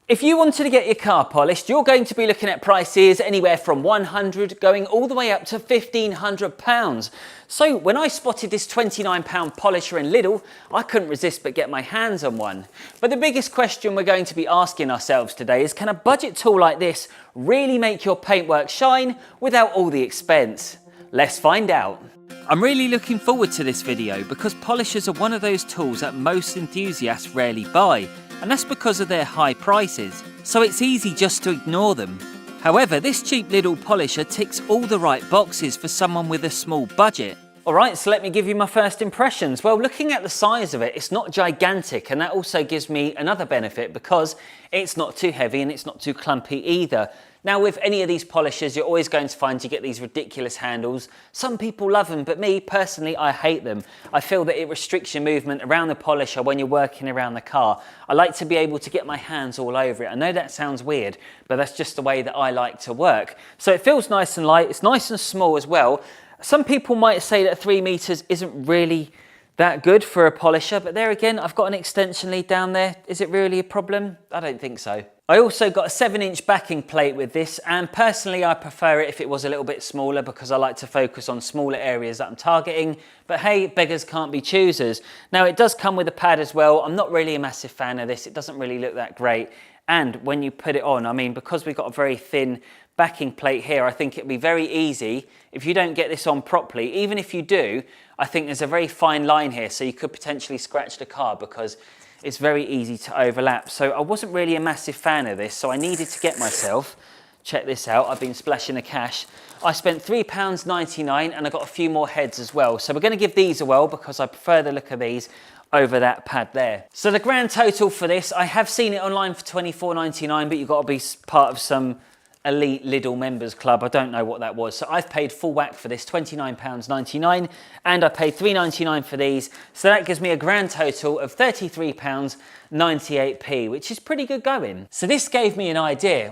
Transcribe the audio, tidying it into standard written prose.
If you wanted to get your car polished, you're going to be looking at prices anywhere from £100 going all the way up to £1,500. So when I spotted this £29 polisher in Lidl, I couldn't resist but get my hands on one. But the biggest question we're going to be asking ourselves today is, can a budget tool like this really make your paintwork shine without all the expense? Let's find out. I'm really looking forward to this video because polishers are one of those tools that most enthusiasts rarely buy. And that's because of their high prices, so it's easy just to ignore them. However, this cheap Lidl polisher ticks all the right boxes for someone with a small budget. Alright, so let me give you my first impressions. Well, looking at the size of it, it's not gigantic, and that also gives me another benefit because it's not too heavy and it's not too clumpy either. Now, with any of these polishers, you're always going to find you get these ridiculous handles. Some people love them, but me, personally, I hate them. I feel that it restricts your movement around the polisher when you're working around the car. I like to be able to get my hands all over it. I know that sounds weird, but that's just the way that I like to work. So it feels nice and light. It's nice and small as well. Some people might say that 3 meters isn't really that good for a polisher, but there again, I've got an extension lead down there. Is it really a problem? I don't think so. I also got a 7-inch backing plate with this, and personally I prefer it if it was a little bit smaller because I like to focus on smaller areas that I'm targeting, but hey, beggars can't be choosers. Now it does come with a pad as well. I'm not really a massive fan of this. It doesn't really look that great, and when you put it on, I mean, because we've got a very thin backing plate here, I think it'd be very easy if you don't get this on properly. Even if you do, I think there's a very fine line here, so you could potentially scratch the car because it's very easy to overlap. So I wasn't really a massive fan of this, so I needed to get myself, check this out, I've been splashing the cash. I spent £3.99 and I got a few more heads as well. So we're going to give these a whirl because I prefer the look of these over that pad there. So the grand total for this, I have seen it online for £24.99, but you've got to be part of some elite Lidl members club. I don't know what that was. So I've paid full whack for this, £29.99, and I paid £3.99 for these. So that gives me a grand total of £33.98, which is pretty good going. So this gave me an idea.